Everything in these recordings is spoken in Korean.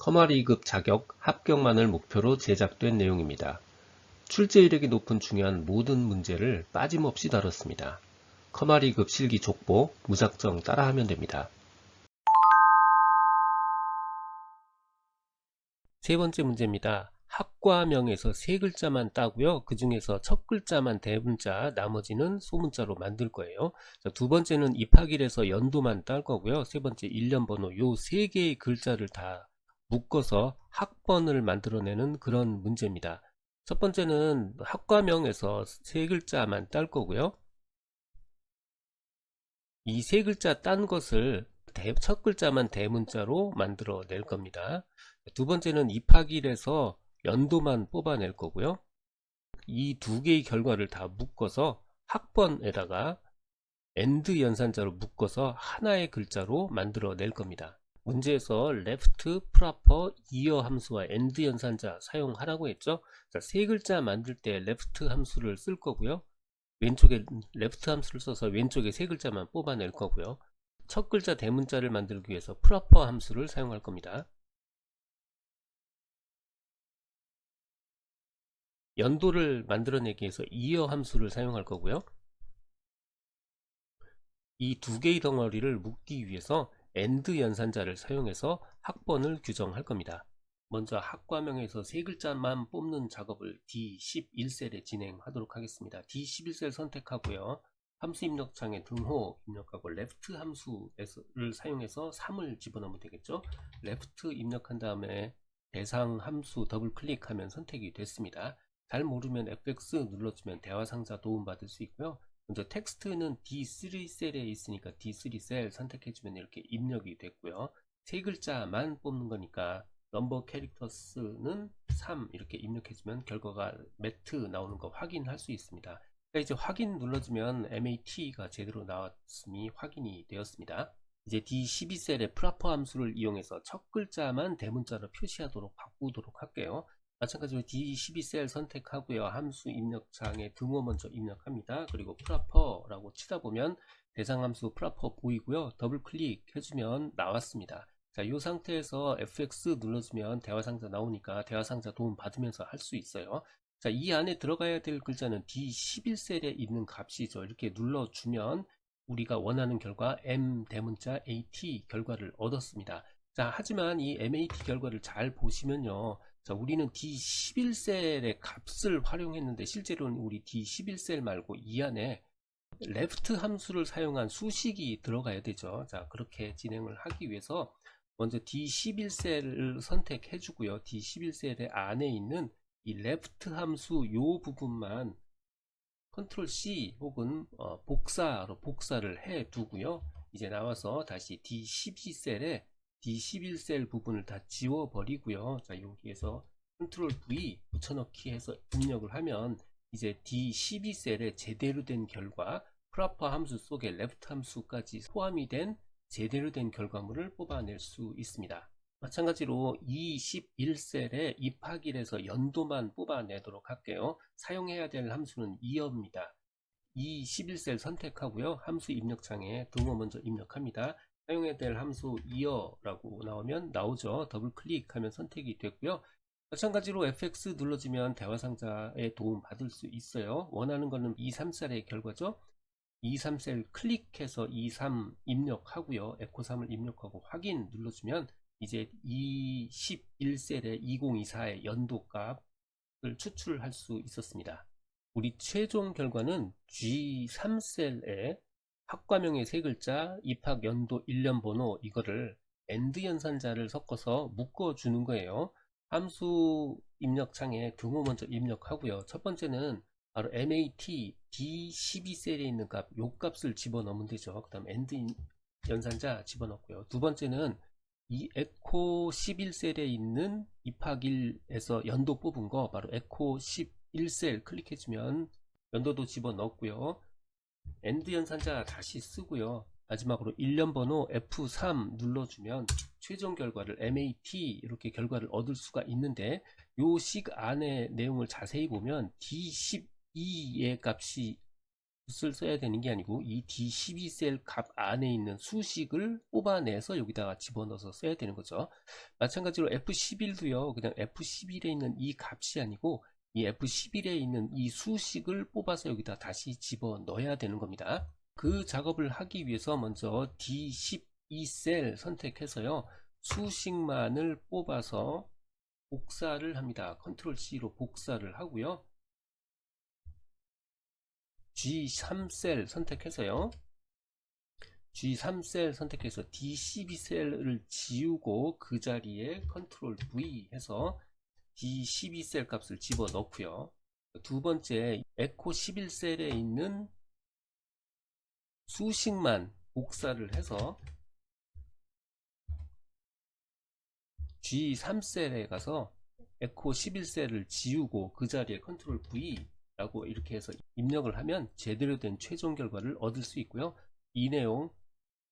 커마리급 자격 합격만을 목표로 제작된 내용입니다. 출제 이력이 높은 중요한 모든 문제를 빠짐없이 다뤘습니다. 커마리급 실기 족보, 무작정 따라하면 됩니다. 세 번째 문제입니다. 학과명에서 세 글자만 따고요. 그 중에서 첫 글자만 대문자, 나머지는 소문자로 만들 거예요. 두 번째는 입학일에서 연도만 딸 거고요. 세 번째 일련 번호, 요 세 개의 글자를 다 묶어서 학번을 만들어내는 그런 문제입니다. 첫 번째는 학과명에서 세 글자만 딸 거고요. 이 세 글자 딴 것을 첫 글자만 대문자로 만들어 낼 겁니다. 두 번째는 입학일에서 연도만 뽑아낼 거고요. 이 두 개의 결과를 다 묶어서 학번에다가 AND 연산자로 묶어서 하나의 글자로 만들어 낼 겁니다. 문제에서 left, proper, ear 함수와 AND 연산자 사용하라고 했죠. 자, 세 글자 만들 때 left 함수를 쓸 거고요. 왼쪽에 left 함수를 써서 왼쪽에 세 글자만 뽑아낼 거고요. 첫 글자 대문자를 만들기 위해서 proper 함수를 사용할 겁니다. 연도를 만들어내기 위해서 ear 함수를 사용할 거고요. 이 두 개의 덩어리를 묶기 위해서 AND 연산자를 사용해서 학번을 규정할 겁니다. 먼저 학과명에서 세 글자만 뽑는 작업을 D11셀에 진행하도록 하겠습니다. D11셀 선택하고요. 함수 입력창에 등호 입력하고 left 함수를 사용해서 3을 집어넣으면 되겠죠. left 입력한 다음에 대상 함수 더블 클릭하면 선택이 됐습니다. 잘 모르면 fx 눌러주면 대화상자 도움받을 수 있고요. 먼저 텍스트는 D3셀에 있으니까 D3셀 선택해주면 이렇게 입력이 됐고요. 세 글자만 뽑는 거니까 넘버 캐릭터스는 3 이렇게 입력해주면 결과가 매트 나오는 거 확인할 수 있습니다. 그러니까 이제 확인 눌러주면 MAT가 제대로 나왔음이 확인이 되었습니다. 이제 D12셀의 프라퍼 함수를 이용해서 첫 글자만 대문자로 표시하도록 바꾸도록 할게요. 마찬가지로 D12셀 선택하고요. 함수 입력창에 등호 먼저 입력합니다. 그리고 proper라고 치다 보면 대상 함수 proper 보이고요. 더블 클릭 해주면 나왔습니다. 자, 이 상태에서 fx 눌러주면 대화상자 나오니까 대화상자 도움 받으면서 할 수 있어요. 자, 이 안에 들어가야 될 글자는 D11셀에 있는 값이죠. 이렇게 눌러주면 우리가 원하는 결과 M 대문자 AT 결과를 얻었습니다. 자, 하지만 이 MAT 결과를 잘 보시면요. 자, 우리는 D11셀의 값을 활용했는데 실제로는 우리 D11셀 말고 이 안에 left 함수를 사용한 수식이 들어가야 되죠. 자, 그렇게 진행을 하기 위해서 먼저 D11셀을 선택해 주고요. D11셀의 안에 있는 이 left 함수 요 부분만 컨트롤 C 혹은 복사로 복사를 해 두고요. 이제 나와서 다시 D12셀에 D11셀 부분을 다 지워 버리고요. 자, 여기에서 컨트롤 V 붙여넣기 해서 입력을 하면 이제 D12셀에 제대로 된 결과 proper 함수 속에 left 함수까지 포함이 된 제대로 된 결과물을 뽑아낼 수 있습니다. 마찬가지로 21셀에 입학일에서 연도만 뽑아내도록 할게요. 사용해야 될 함수는 year입니다. 21셀 선택하고요. 함수 입력창에 등호 먼저 입력합니다. 사용해야 될 함수 year라고 나오면 나오죠. 더블 클릭하면 선택이 됐고요. 마찬가지로 fx 눌러주면 대화상자에 도움 받을 수 있어요. 원하는 거는 23셀의 결과죠. 23셀 클릭해서 23 입력하고요. 에코 3을 입력하고 확인 눌러주면 이제 21셀의 2024의 연도값을 추출할 수 있었습니다. 우리 최종 결과는 G3셀에 학과명의 세 글자, 입학 연도, 일련 번호 이거를 AND 연산자를 섞어서 묶어주는 거예요. 함수 입력창에 등호 먼저 입력하고요. 첫 번째는 바로 MAT D12셀에 있는 값, 요 값을 집어넣으면 되죠. 그 다음 AND 연산자 집어넣고요. 두 번째는 이 에코 11셀에 있는 입학일에서 연도 뽑은 거 바로 에코 11셀 클릭해주면 연도도 집어넣고요. AND 연산자 다시 쓰고요. 마지막으로 일련 번호 F3 눌러주면 최종 결과를 MAT 이렇게 결과를 얻을 수가 있는데 요 식 안에 내용을 자세히 보면 D12의 값이 숫을 써야 되는 게 아니고 이 D12셀 값 안에 있는 수식을 뽑아내서 여기다가 집어넣어서 써야 되는 거죠. 마찬가지로 F11도요. 그냥 F11에 있는 이 값이 아니고 이 F11에 있는 이 수식을 뽑아서 여기다 다시 집어넣어야 되는 겁니다. 그 작업을 하기 위해서 먼저 D12셀 선택해서요. 수식만을 뽑아서 복사를 합니다. 컨트롤 C로 복사를 하고요. G3셀 선택해서요. G3셀 선택해서 D12셀을 지우고 그 자리에 컨트롤 V 해서 D12셀 값을 집어넣고요. 두 번째 에코 11셀에 있는 수식만 복사를 해서 G3셀에 가서 에코 11셀을 지우고 그 자리에 컨트롤 V 라고 이렇게 해서 입력을 하면 제대로 된 최종 결과를 얻을 수 있고요. 이 내용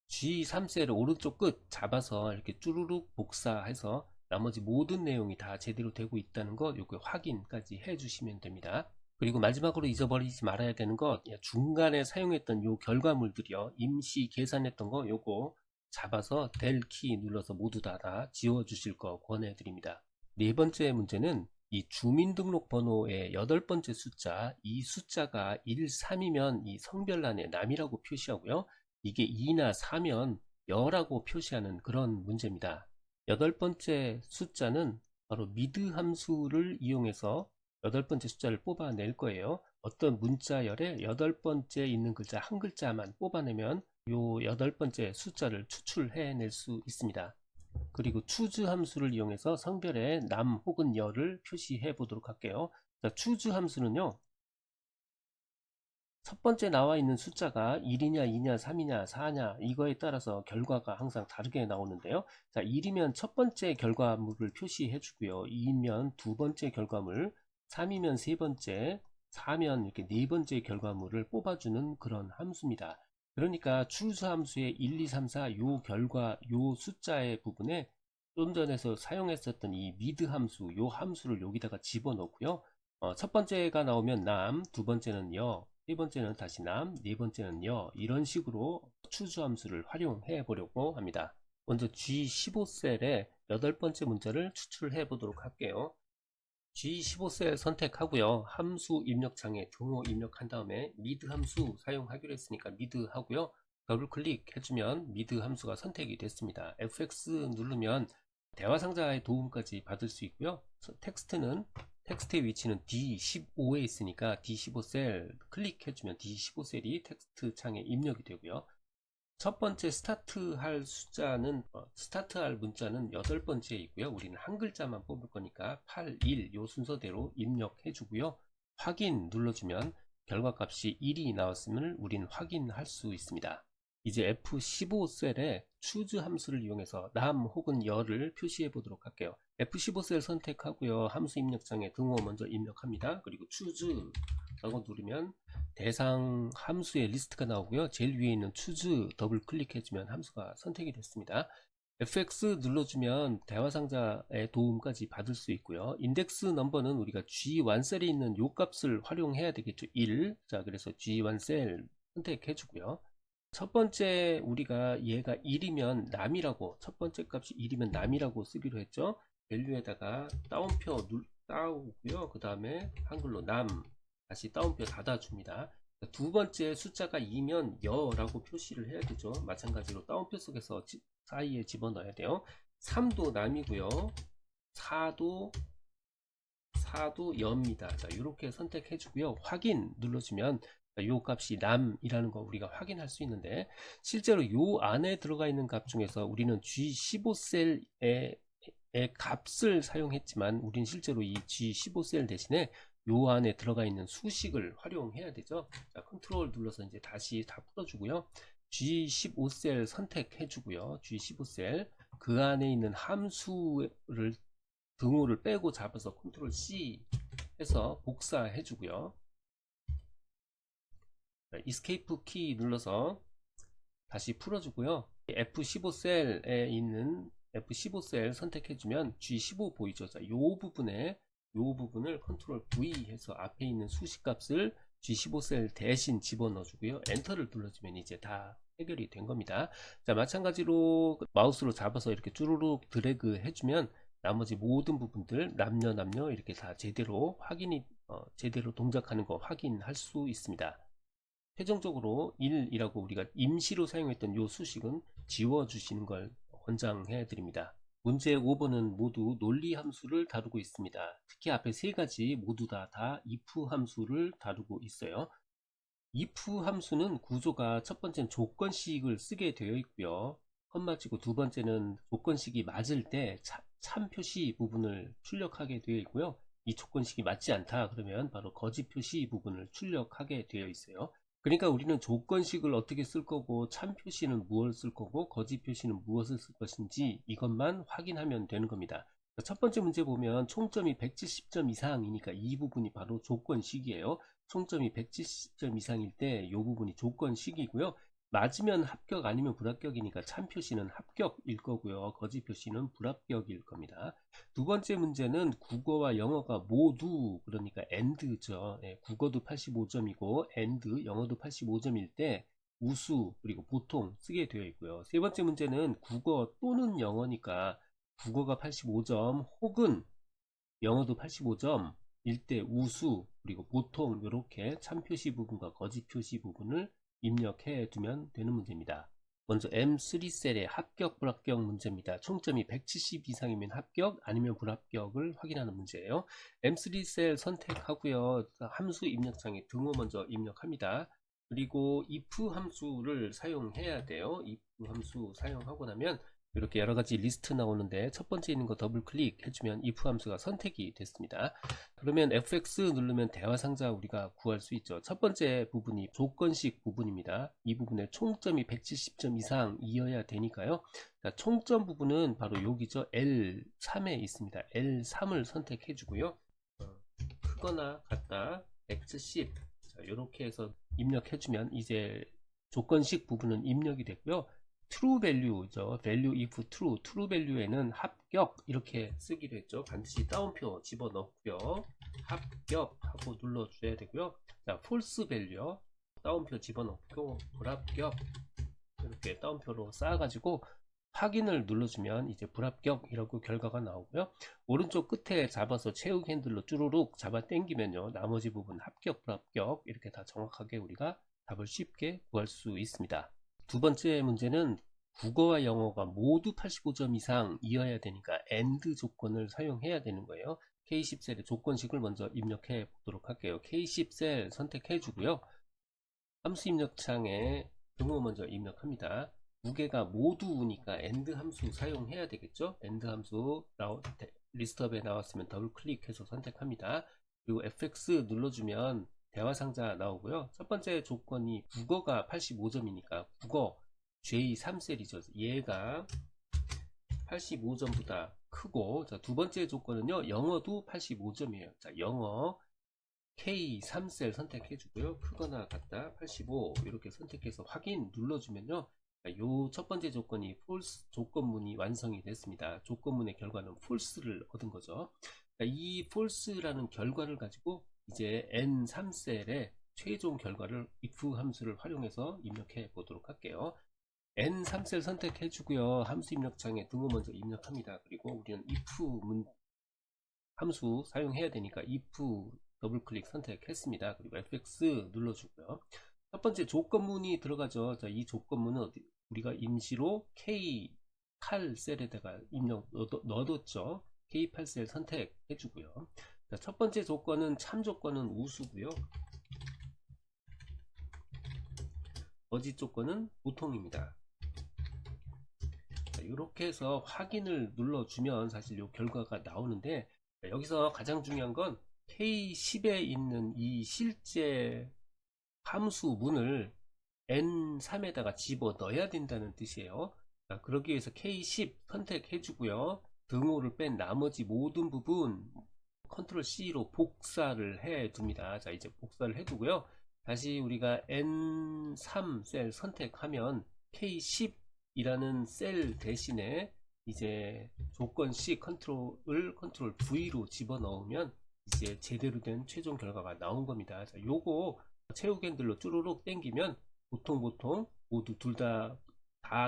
G3셀을 오른쪽 끝 잡아서 이렇게 쭈루룩 복사해서 나머지 모든 내용이 다 제대로 되고 있다는 것 요거 확인까지 해 주시면 됩니다. 그리고 마지막으로 잊어버리지 말아야 되는 것 중간에 사용했던 요 결과물들이요. 임시 계산했던 거 요거 잡아서 델 키 눌러서 모두 다 지워 주실 거 권해 드립니다. 네 번째 문제는 이 주민등록번호의 8번째 숫자, 이 숫자가 1, 3이면 이 성별란에 남이라고 표시하고요. 이게 2나 4면 여라고 표시하는 그런 문제입니다. 8번째 숫자는 바로 미드 함수를 이용해서 8번째 숫자를 뽑아낼 거예요. 어떤 문자열에 8번째 있는 글자 한 글자만 뽑아내면 요 8번째 숫자를 추출해낼 수 있습니다. 그리고 choose 함수를 이용해서 성별의 남 혹은 여를 표시해 보도록 할게요. 자, choose 함수는요. 첫 번째 나와 있는 숫자가 1이냐 2냐 3이냐 4냐 이거에 따라서 결과가 항상 다르게 나오는데요. 자, 1이면 첫 번째 결과물을 표시해 주고요. 2면 두 번째 결과물, 3이면 세 번째, 4면 이렇게 네 번째 결과물을 뽑아주는 그런 함수입니다. 그러니까 choose 함수의 1, 2, 3, 4 요 결과 요 숫자의 부분에 좀 전에서 사용했었던 이 mid 함수 요 함수를 여기다가 집어넣고요. 첫 번째가 나오면 남, 두 번째는 여, 세 번째는 다시 남, 네 번째는 여 이런 식으로 추주 함수를 활용해 보려고 합니다. 먼저 G15셀에 8번째 문자를 추출해 보도록 할게요. G15셀 선택하고요. 함수 입력창에 등호 입력한 다음에 mid 함수 사용하기로 했으니까 mid 하고요. 더블 클릭 해주면 mid 함수가 선택이 됐습니다. FX 누르면 대화 상자의 도움까지 받을 수 있고요. 텍스트의 위치는 D15에 있으니까 D15셀 클릭해주면 D15셀이 텍스트 창에 입력이 되고요. 첫 번째 스타트할 숫자는 스타트할 문자는 8번째에 있고요. 우리는 한 글자만 뽑을 거니까 8, 1 요 순서대로 입력해 주고요. 확인 눌러주면 결과값이 1이 나왔음을 우리는 확인할 수 있습니다. 이제 F15셀에 choose 함수를 이용해서 남 혹은 여를 표시해 보도록 할게요. F15셀 선택하고요. 함수 입력창에 등호 먼저 입력합니다. 그리고 choose 라고 누르면 대상 함수의 리스트가 나오고요. 제일 위에 있는 choose 더블 클릭해주면 함수가 선택이 됐습니다. FX 눌러주면 대화상자의 도움까지 받을 수 있고요. 인덱스 넘버는 우리가 G1셀에 있는 요 값을 활용해야 되겠죠. 1. 자, 그래서 G1셀 선택해주고요. 첫 번째 우리가 얘가 1이면 남이라고 첫 번째 값이 1이면 남이라고 쓰기로 했죠. 밸류에다가 따옴표 따오고요. 그 다음에 한글로 남 다시 따옴표 닫아줍니다. 두 번째 숫자가 2면 여라고 표시를 해야 되죠. 마찬가지로 따옴표 속에서 사이에 집어넣어야 돼요. 3도 남이고요. 4도 여입니다. 자, 이렇게 선택해 주고요. 확인 눌러주면 요 값이 남이라는 거 우리가 확인할 수 있는데 실제로 요 안에 들어가 있는 값 중에서 우리는 G15셀의 값을 사용했지만 우린 실제로 이 G15셀 대신에 요 안에 들어가 있는 수식을 활용해야 되죠. 자, 컨트롤 눌러서 이제 다시 다 풀어주고요. G15셀 선택해 주고요. G15셀 그 안에 있는 함수를 등호를 빼고 잡아서 컨트롤 C 해서 복사해 주고요. 이스케이프 키 눌러서 다시 풀어주고요. F15셀에 있는 F15셀 선택해주면 G15 보이죠? 자, 요 부분을 컨트롤 V 해서 앞에 있는 수식값을 G15셀 대신 집어넣어 주고요. 엔터를 눌러주면 이제 다 해결이 된 겁니다. 자, 마찬가지로 마우스로 잡아서 이렇게 쭈루룩 드래그 해주면 나머지 모든 부분들 남녀 이렇게 다 제대로 제대로 동작하는 거 확인할 수 있습니다. 최종적으로 1이라고 우리가 임시로 사용했던 요 수식은 지워주시는 걸 권장해 드립니다. 문제 5번은 모두 논리 함수를 다루고 있습니다. 특히 앞에 세 가지 모두 다 if 함수를 다루고 있어요. if 함수는 구조가 첫 번째는 조건식을 쓰게 되어 있고요. 컴마치고 두 번째는 조건식이 맞을 때 참 표시 부분을 출력하게 되어 있고요. 이 조건식이 맞지 않다 그러면 바로 거짓 표시 부분을 출력하게 되어 있어요. 그러니까 우리는 조건식을 어떻게 쓸 거고 참 표시는 무엇을 쓸 거고 거짓 표시는 무엇을 쓸 것인지 이것만 확인하면 되는 겁니다. 첫 번째 문제 보면 총점이 170점 이상이니까 이 부분이 바로 조건식이에요. 총점이 170점 이상일 때 이 부분이 조건식이고요. 맞으면 합격 아니면 불합격이니까 참 표시는 합격일 거고요. 거짓 표시는 불합격일 겁니다. 두 번째 문제는 국어와 영어가 모두 그러니까 and죠. 국어도 85점이고 and 영어도 85점일 때 우수 그리고 보통 쓰게 되어 있고요. 세 번째 문제는 국어 또는 영어니까 국어가 85점 혹은 영어도 85점 일 때 우수 그리고 보통 이렇게 참 표시 부분과 거짓 표시 부분을 입력해 두면 되는 문제입니다. 먼저 M3셀의 합격 불합격 문제입니다. 총점이 170 이상이면 합격 아니면 불합격을 확인하는 문제예요. M3셀 선택하고요. 함수 입력창에 등호 먼저 입력합니다. 그리고 if 함수를 사용해야 돼요. if 함수 사용하고 나면 이렇게 여러가지 리스트 나오는데 첫 번째 있는 거 더블 클릭 해주면 if 함수가 선택이 됐습니다. 그러면 fx 누르면 대화 상자 우리가 구할 수 있죠. 첫 번째 부분이 조건식 부분입니다. 이 부분에 총점이 170점 이상이어야 되니까요. 자, 총점 부분은 바로 여기죠. L3에 있습니다. L3을 선택해 주고요. 크거나 같다 170 이렇게 해서 입력해 주면 이제 조건식 부분은 입력이 됐고요. true value죠. value if true, true value에는 합격 이렇게 쓰기로 했죠. 반드시 따옴표 집어넣고요. 합격하고 눌러줘야 되고요. 자, false value 따옴표 집어넣고 불합격 이렇게 따옴표로 쌓아가지고 확인을 눌러주면 이제 불합격이라고 결과가 나오고요. 오른쪽 끝에 잡아서 채우기 핸들로 쭈루룩 잡아 당기면요. 나머지 부분 합격, 불합격 이렇게 다 정확하게 우리가 답을 쉽게 구할 수 있습니다. 두 번째 문제는 국어와 영어가 모두 85점 이상이어야 되니까 AND 조건을 사용해야 되는 거예요. K10셀의 조건식을 먼저 입력해 보도록 할게요. K10셀 선택해 주고요. 함수 입력창에 등호 먼저 입력합니다. 두 개가 모두니까 AND 함수 사용해야 되겠죠. AND 함수 리스트업에 나왔으면 더블 클릭해서 선택합니다. 그리고 FX 눌러주면 대화 상자 나오고요. 첫 번째 조건이 국어가 85점이니까 국어 J3셀이죠. 얘가 85점보다 크고, 자, 두 번째 조건은요, 영어도 85점이에요. 자, 영어 K3셀 선택해 주고요. 크거나 같다 85 이렇게 선택해서 확인 눌러주면요. 요 첫 번째 조건이 false 조건문이 완성이 됐습니다. 조건문의 결과는 false를 얻은 거죠. 이 false라는 결과를 가지고 이제 N3셀의 최종 결과를 if 함수를 활용해서 입력해 보도록 할게요. N3셀 선택해 주고요. 함수 입력창에 등호 먼저 입력합니다. 그리고 우리는 if 함수 사용해야 되니까 if 더블 클릭 선택했습니다. 그리고 fx 눌러주고요. 첫 번째 조건문이 들어가죠. 자, 이 조건문은 우리가 임시로 K8셀에다가 넣어뒀죠. K8셀 선택해 주고요. 자, 첫 번째 조건은 참 조건은 우수고요. 거짓 조건은 보통입니다. 자, 이렇게 해서 확인을 눌러주면 사실 이 결과가 나오는데, 자, 여기서 가장 중요한 건 K10에 있는 이 실제 함수문을 N3에다가 집어 넣어야 된다는 뜻이에요. 자, 그러기 위해서 K10 선택해 주고요. 등호를 뺀 나머지 모든 부분 컨트롤 C로 복사를 해 둡니다. 자, 이제 복사를 해 두고요. 다시 우리가 N3 셀 선택하면 K10 이라는 셀 대신에 이제 조건식 컨트롤 V로 집어넣으면 이제 제대로 된 최종 결과가 나온 겁니다. 자, 요거 채우기 핸들로 쭈루룩 당기면 보통 모두 둘 다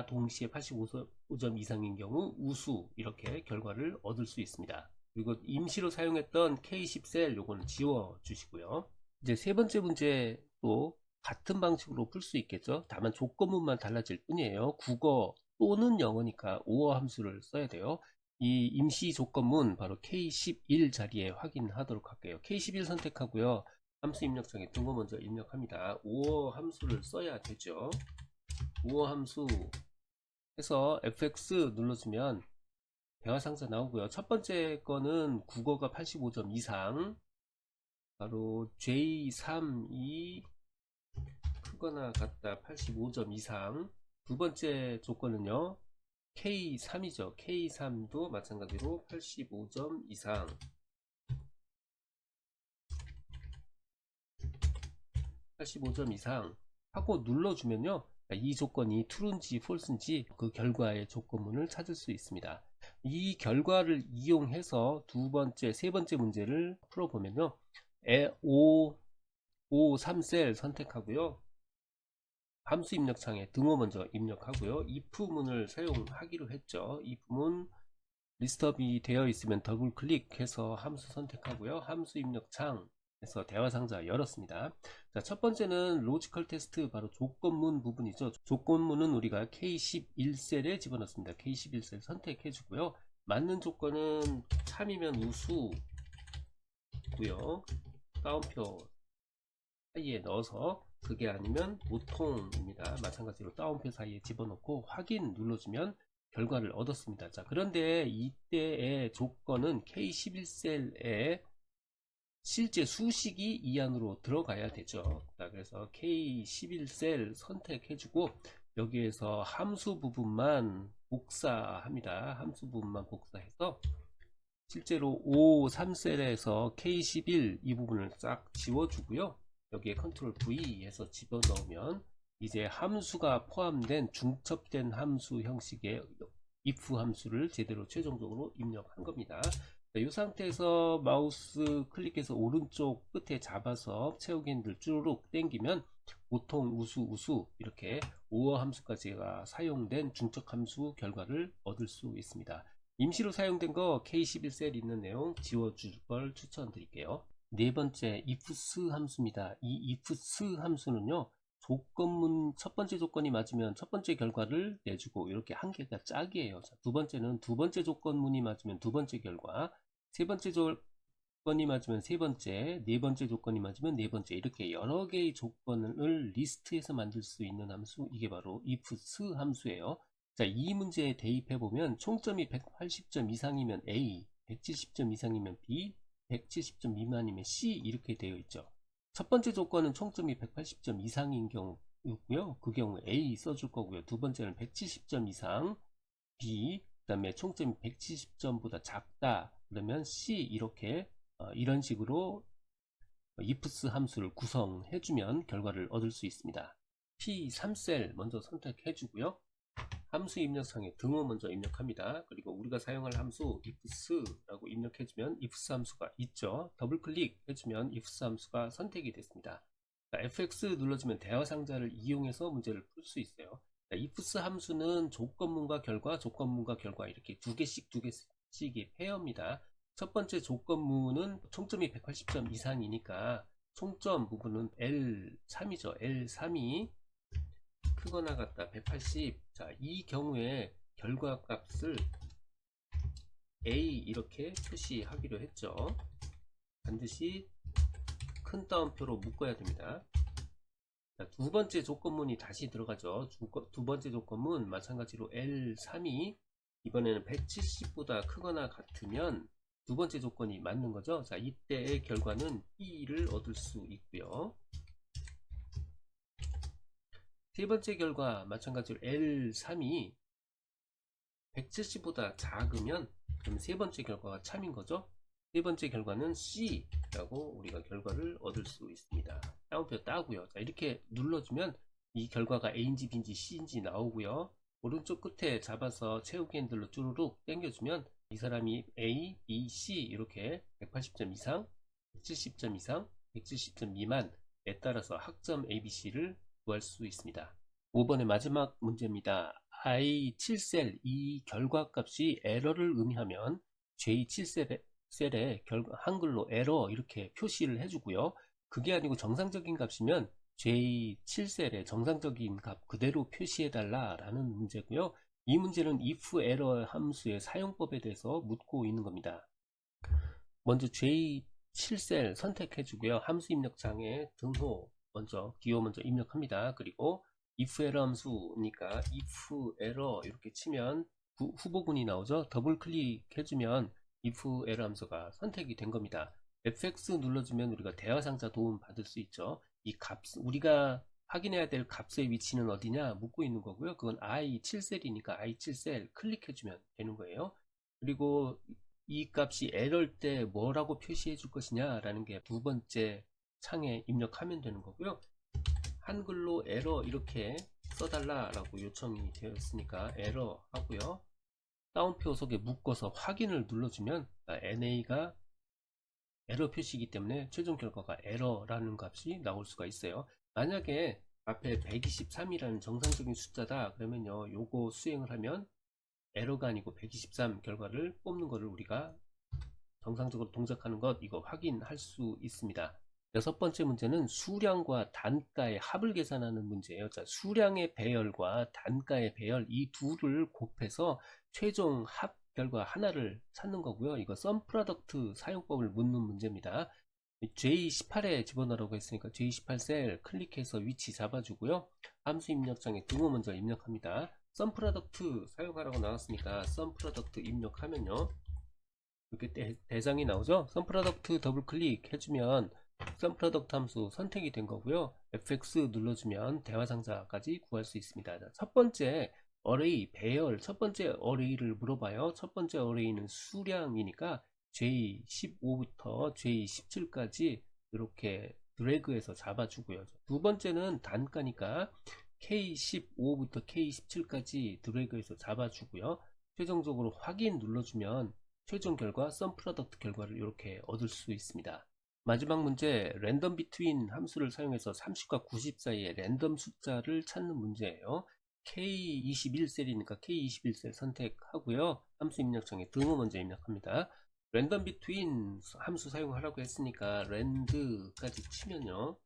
동시에 85점 이상인 경우 우수 이렇게 결과를 얻을 수 있습니다. 그리고 임시로 사용했던 K10셀 요거는 지워 주시고요. 이제 세 번째 문제도 같은 방식으로 풀 수 있겠죠. 다만 조건문만 달라질 뿐이에요. 국어 또는 영어니까 오어 함수를 써야 돼요. 이 임시 조건문 바로 K11 자리에 확인하도록 할게요. K11 선택하고요. 함수 입력창에 등호 먼저 입력합니다. 오어 함수를 써야 되죠. 오어 함수 해서 fx 눌러주면 대화 상자 나오고요. 첫 번째 거는 국어가 85점 이상, 바로 J3이 크거나 같다 85점 이상. 두 번째 조건은요 K3이죠. K3도 마찬가지로 85점 이상. 85점 이상 하고 눌러주면요, 이 조건이 true인지 false인지 그 결과의 조건문을 찾을 수 있습니다. 이 결과를 이용해서 두 번째, 세 번째 문제를 풀어보면요, 3셀 선택하고요, 함수 입력창에 등호 먼저 입력하고요, if문을 사용하기로 했죠. if문 리스트업이 되어 있으면 더블 클릭해서 함수 선택하고요, 함수 입력창 에서 대화 상자 열었습니다. 자, 첫 번째는 로지컬 테스트, 바로 조건문 부분이죠. 조건문은 우리가 K11셀에 집어넣습니다. K11셀 선택해 주고요. 맞는 조건은 참이면 우수고요. 따옴표 사이에 넣어서, 그게 아니면 보통입니다. 마찬가지로 따옴표 사이에 집어넣고 확인 눌러주면 결과를 얻었습니다. 자, 그런데 이때의 조건은 K11셀에 실제 수식이 이 안으로 들어가야 되죠. 자, 그래서 K11셀 선택해주고 여기에서 함수 부분만 복사합니다. 함수 부분만 복사해서 실제로 O3셀에서 K11 이 부분을 싹 지워주고요. 여기에 컨트롤 V 해서 집어넣으면 이제 함수가 포함된 중첩된 함수 형식의 if 함수를 제대로 최종적으로 입력한 겁니다. 이 상태에서 마우스 클릭해서 오른쪽 끝에 잡아서 채우기 핸들 쭈르륵 당기면 보통 우수 이렇게 오어 함수까지가 사용된 중첩 함수 결과를 얻을 수 있습니다. 임시로 사용된 거 K11셀 있는 내용 지워줄 걸 추천드릴게요. 네 번째 ifs 함수입니다. 이 ifs 함수는요, 조건문 첫 번째 조건이 맞으면 첫 번째 결과를 내주고 이렇게 한 개가 짝이에요. 자, 두 번째는 두 번째 조건문이 맞으면 두 번째 결과, 세 번째 조건이 맞으면 세 번째, 네 번째 조건이 맞으면 네 번째, 이렇게 여러 개의 조건을 리스트에서 만들 수 있는 함수, 이게 바로 ifs 함수예요. 자, 이 문제에 대입해 보면 총점이 180점 이상이면 A, 170점 이상이면 B, 170점 미만이면 C 이렇게 되어 있죠. 첫 번째 조건은 총점이 180점 이상인 경우고요. 그 경우 A 써줄 거고요. 두 번째는 170점 이상 B, 그 다음에 총점이 170점보다 작다 그러면 C, 이렇게 이런 식으로 ifs 함수를 구성해주면 결과를 얻을 수 있습니다. P3셀 먼저 선택해주고요. 함수 입력창에 등호 먼저 입력합니다. 그리고 우리가 사용할 함수 ifs라고 입력해주면 ifs 함수가 있죠. 더블 클릭 해주면 ifs 함수가 선택이 됐습니다. 자, fx 눌러주면 대화 상자를 이용해서 문제를 풀 수 있어요. 자, ifs 함수는 조건문과 결과 이렇게 두 개씩의 페어입니다. 첫 번째 조건문은 총점이 180점 이상이니까 총점 부분은 L3이죠. L3이 크거나 같다 180. 자, 이 경우에 결과 값을 A 이렇게 표시하기로 했죠. 반드시 큰 따옴표로 묶어야 됩니다. 자, 두 번째 조건문이 다시 들어가죠. 두 번째 조건문 마찬가지로 L3이 이번에는 170보다 크거나 같으면 두 번째 조건이 맞는 거죠. 자, 이때의 결과는 B를 얻을 수 있고요. 세 번째 결과 마찬가지로 L3이 170보다 작으면 그럼 세 번째 결과가 참인 거죠. 세 번째 결과는 C라고 우리가 결과를 얻을 수 있습니다. 따옴표 따고요. 자, 이렇게 눌러주면 이 결과가 A인지 B인지 C인지 나오고요. 오른쪽 끝에 잡아서 채우기 핸들로 쭈루룩 당겨주면 이 사람이 A, B, C 이렇게 180점 이상, 170점 이상, 170점 미만 따라서 학점 ABC를 구할 수 있습니다. 5번의 마지막 문제입니다. I7셀 이 결과값이 에러를 의미하면 J7셀에 한글로 에러 이렇게 표시를 해주고요. 그게 아니고 정상적인 값이면 J7셀에 정상적인 값 그대로 표시해달라 라는 문제고요. 이 문제는 if error 함수의 사용법에 대해서 묻고 있는 겁니다. 먼저 J7셀 선택해주고요. 함수 입력창에 등호 기호 먼저 입력합니다. 그리고 if error 함수니까 if error 이렇게 치면 후보군이 나오죠. 더블 클릭해주면 if error 함수가 선택이 된 겁니다. fx 눌러주면 우리가 대화상자 도움 받을 수 있죠. 이 값, 우리가 확인해야 될 값의 위치는 어디냐 묻고 있는 거고요. 그건 I7셀이니까 I7셀 클릭해주면 되는 거예요. 그리고 이 값이 에러일 때 뭐라고 표시해 줄 것이냐 라는 게 두 번째 창에 입력하면 되는 거고요. 한글로 에러 이렇게 써달라 라고 요청이 되어 있으니까 에러 하고요. 따옴표 속에 묶어서 확인을 눌러주면 NA가 에러 표시이기 때문에 최종 결과가 에러라는 값이 나올 수가 있어요. 만약에 앞에 123이라는 정상적인 숫자다 그러면요, 요거 수행을 하면 에러가 아니고 123 결과를 뽑는 거를 우리가 정상적으로 동작하는 것 이거 확인할 수 있습니다. 여섯 번째 문제는 수량과 단가의 합을 계산하는 문제예요. 자, 수량의 배열과 단가의 배열 이 둘을 곱해서 최종 합 결과 하나를 찾는 거고요. 이거 썸 프로덕트 사용법을 묻는 문제입니다. J18에 집어넣으라고 했으니까 J18 셀 클릭해서 위치 잡아주고요. 함수 입력창에 등호 먼저 입력합니다. 썸 프로덕트 사용하라고 나왔으니까 썸 프로덕트 입력하면요, 이렇게 대상이 나오죠. 썸 프로덕트 더블 클릭 해주면 썸 프로덕트 함수 선택이 된 거고요. fx 눌러주면 대화상자까지 구할 수 있습니다. 첫 번째 어레이 배열, 첫 번째 어레이를 물어봐요. 첫 번째 어레이는 수량이니까 J15부터 J17까지 이렇게 드래그해서 잡아주고요. 두 번째는 단가니까 K15부터 K17까지 드래그해서 잡아주고요. 최종적으로 확인 눌러주면 최종 결과 썸 프로덕트 결과를 이렇게 얻을 수 있습니다. 마지막 문제, 랜덤 비트윈 함수를 사용해서 30과 90 사이의 랜덤 숫자를 찾는 문제예요. K21셀이니까 K21셀 선택하고요. 함수 입력창에 등호 먼저 입력합니다. 랜덤 비트윈 함수 사용하라고 했으니까 랜드까지 치면요,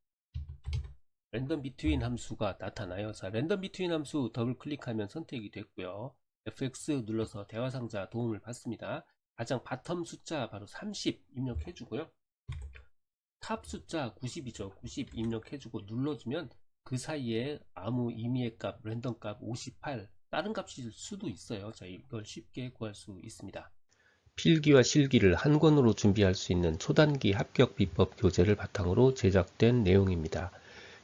랜덤 비트윈 함수가 나타나요. 자, 랜덤 비트윈 함수 더블 클릭하면 선택이 됐고요. fx 눌러서 대화상자 도움을 받습니다. 가장 바텀 숫자 바로 30 입력해주고요. 탑 숫자 90이죠. 90 입력해주고 눌러주면 그 사이에 아무 임의의 값, 랜덤 값 58, 다른 값일 수도 있어요. 자, 이걸 쉽게 구할 수 있습니다. 필기와 실기를 한 권으로 준비할 수 있는 초단기 합격 비법 교재를 바탕으로 제작된 내용입니다.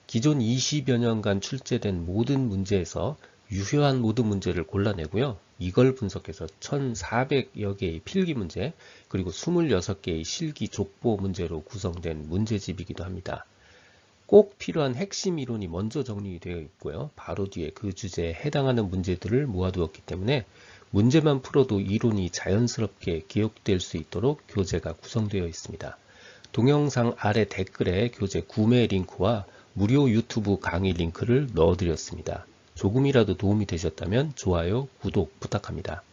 기존 20여 년간 출제된 모든 문제에서 유효한 모든 문제를 골라내고요. 이걸 분석해서 1400여 개의 필기 문제, 그리고 26개의 실기 족보 문제로 구성된 문제집이기도 합니다. 꼭 필요한 핵심 이론이 먼저 정리되어 있고요. 바로 뒤에 그 주제에 해당하는 문제들을 모아두었기 때문에 문제만 풀어도 이론이 자연스럽게 기억될 수 있도록 교재가 구성되어 있습니다. 동영상 아래 댓글에 교재 구매 링크와 무료 유튜브 강의 링크를 넣어드렸습니다. 조금이라도 도움이 되셨다면 좋아요, 구독 부탁합니다.